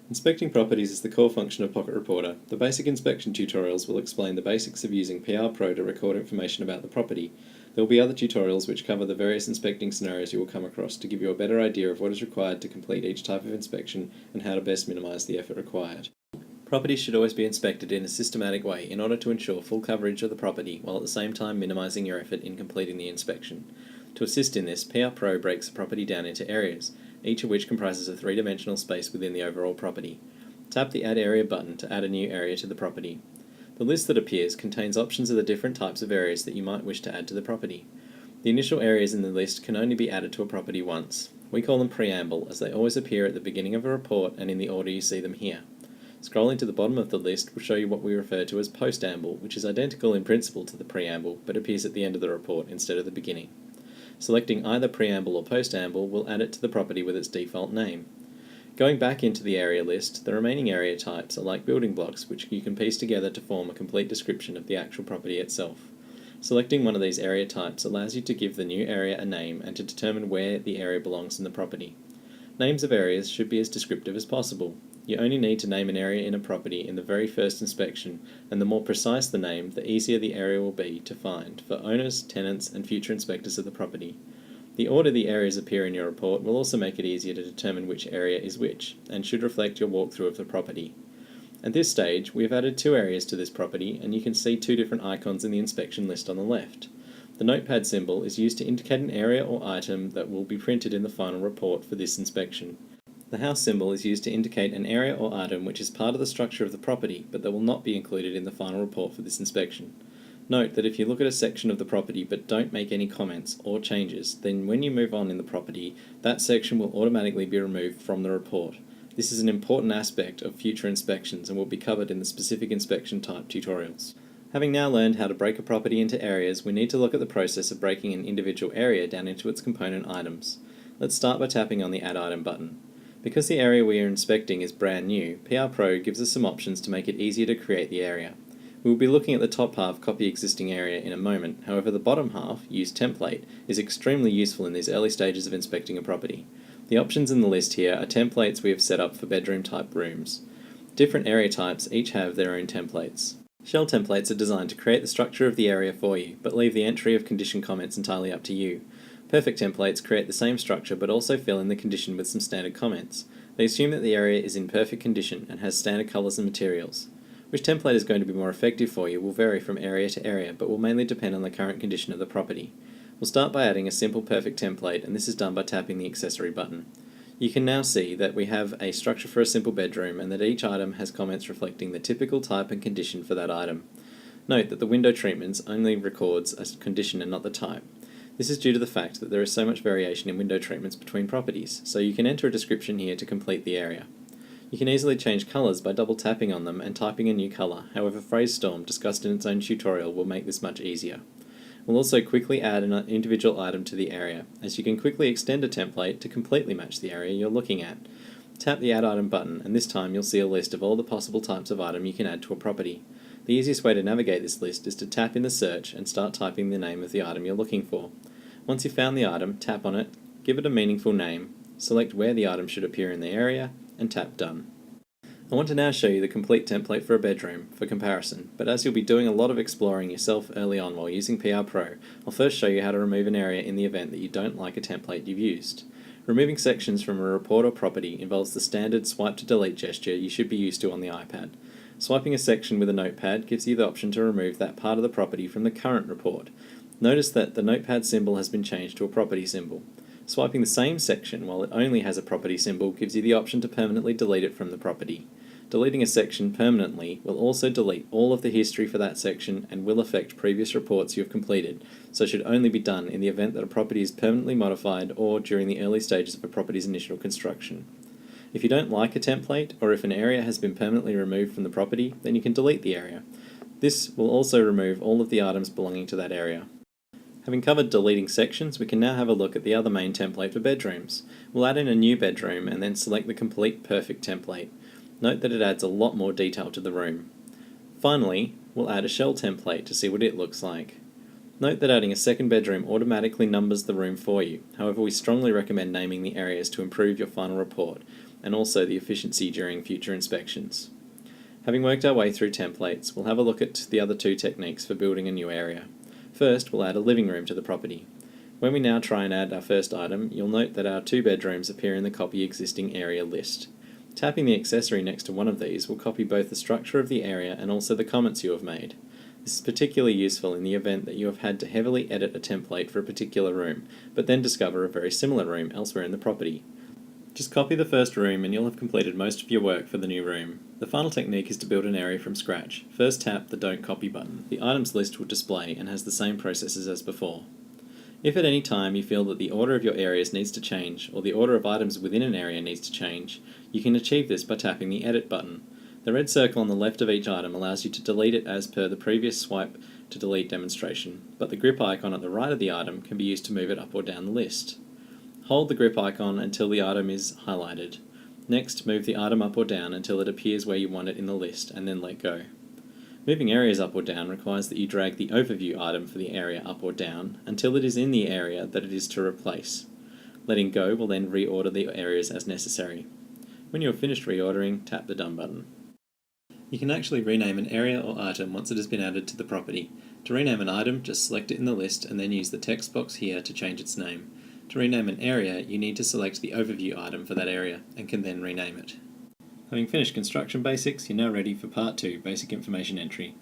Inspecting properties is the core function of Pocket Reporter. The basic inspection tutorials will explain the basics of using PRPro to record information about the property. There will be other tutorials which cover the various inspecting scenarios you will come across to give you a better idea of what is required to complete each type of inspection and how to best minimise the effort required. Properties should always be inspected in a systematic way in order to ensure full coverage of the property while at the same time minimising your effort in completing the inspection. To assist in this, PRPro breaks the property down into areas, each of which comprises a three-dimensional space within the overall property. Tap the Add Area button to add a new area to the property. The list that appears contains options of the different types of areas that you might wish to add to the property. The initial areas in the list can only be added to a property once. We call them preamble, as they always appear at the beginning of a report and in the order you see them here. Scrolling to the bottom of the list will show you what we refer to as postamble, which is identical in principle to the preamble, but appears at the end of the report instead of the beginning. Selecting either preamble or postamble will add it to the property with its default name. Going back into the area list, the remaining area types are like building blocks which you can piece together to form a complete description of the actual property itself. Selecting one of these area types allows you to give the new area a name and to determine where the area belongs in the property. Names of areas should be as descriptive as possible. You only need to name an area in a property in the very first inspection, and the more precise the name, the easier the area will be to find for owners, tenants, and future inspectors of the property. The order the areas appear in your report will also make it easier to determine which area is which, and should reflect your walkthrough of the property. At this stage, we have added two areas to this property, and you can see two different icons in the inspection list on the left. The notepad symbol is used to indicate an area or item that will be printed in the final report for this inspection. The house symbol is used to indicate an area or item which is part of the structure of the property, but that will not be included in the final report for this inspection. Note that if you look at a section of the property but don't make any comments or changes, then when you move on in the property, that section will automatically be removed from the report. This is an important aspect of future inspections and will be covered in the specific inspection type tutorials. Having now learned how to break a property into areas, we need to look at the process of breaking an individual area down into its component items. Let's start by tapping on the Add Item button. Because the area we are inspecting is brand new, PRPro gives us some options to make it easier to create the area. We will be looking at the top half, Copy Existing Area, in a moment. However, the bottom half, Use Template, is extremely useful in these early stages of inspecting a property. The options in the list here are templates we have set up for bedroom-type rooms. Different area types each have their own templates. Shell templates are designed to create the structure of the area for you, but leave the entry of condition comments entirely up to you. Perfect templates create the same structure but also fill in the condition with some standard comments. They assume that the area is in perfect condition and has standard colours and materials. Which template is going to be more effective for you will vary from area to area, but will mainly depend on the current condition of the property. We'll start by adding a simple perfect template, and this is done by tapping the accessory button. You can now see that we have a structure for a simple bedroom and that each item has comments reflecting the typical type and condition for that item. Note that the window treatments only records a condition and not the type. This is due to the fact that there is so much variation in window treatments between properties, so you can enter a description here to complete the area. You can easily change colours by double tapping on them and typing a new colour, however PhraseStorm, discussed in its own tutorial, will make this much easier. We'll also quickly add an individual item to the area, as you can quickly extend a template to completely match the area you're looking at. Tap the Add Item button, and this time you'll see a list of all the possible types of item you can add to a property. The easiest way to navigate this list is to tap in the search and start typing the name of the item you're looking for. Once you've found the item, tap on it, give it a meaningful name, select where the item should appear in the area, and tap Done. I want to now show you the complete template for a bedroom, for comparison, but as you'll be doing a lot of exploring yourself early on while using PRPro, I'll first show you how to remove an area in the event that you don't like a template you've used. Removing sections from a report or property involves the standard swipe to delete gesture you should be used to on the iPad. Swiping a section with a notepad gives you the option to remove that part of the property from the current report. Notice that the notepad symbol has been changed to a property symbol. Swiping the same section while it only has a property symbol gives you the option to permanently delete it from the property. Deleting a section permanently will also delete all of the history for that section and will affect previous reports you have completed, so should only be done in the event that a property is permanently modified or during the early stages of a property's initial construction. If you don't like a template, or if an area has been permanently removed from the property, then you can delete the area. This will also remove all of the items belonging to that area. Having covered deleting sections, we can now have a look at the other main template for bedrooms. We'll add in a new bedroom and then select the complete perfect template. Note that it adds a lot more detail to the room. Finally, we'll add a shell template to see what it looks like. Note that adding a second bedroom automatically numbers the room for you. However, we strongly recommend naming the areas to improve your final report, and also the efficiency during future inspections. Having worked our way through templates, we'll have a look at the other two techniques for building a new area. First, we'll add a living room to the property. When we now try and add our first item, you'll note that our 2 bedrooms appear in the Copy Existing Area list. Tapping the accessory next to one of these will copy both the structure of the area and also the comments you have made. This is particularly useful in the event that you have had to heavily edit a template for a particular room, but then discover a very similar room elsewhere in the property. Just copy the first room and you'll have completed most of your work for the new room. The final technique is to build an area from scratch. First tap the Don't Copy button. The items list will display and has the same processes as before. If at any time you feel that the order of your areas needs to change, or the order of items within an area needs to change, you can achieve this by tapping the Edit button. The red circle on the left of each item allows you to delete it as per the previous swipe to delete demonstration, but the grip icon at the right of the item can be used to move it up or down the list. Hold the grip icon until the item is highlighted. Next, move the item up or down until it appears where you want it in the list, and then let go. Moving areas up or down requires that you drag the overview item for the area up or down until it is in the area that it is to replace. Letting go will then reorder the areas as necessary. When you have finished reordering, tap the Done button. You can actually rename an area or item once it has been added to the property. To rename an item, just select it in the list and then use the text box here to change its name. To rename an area, you need to select the overview item for that area and can then rename it. Having finished construction basics, you're now ready for part 2, basic information entry.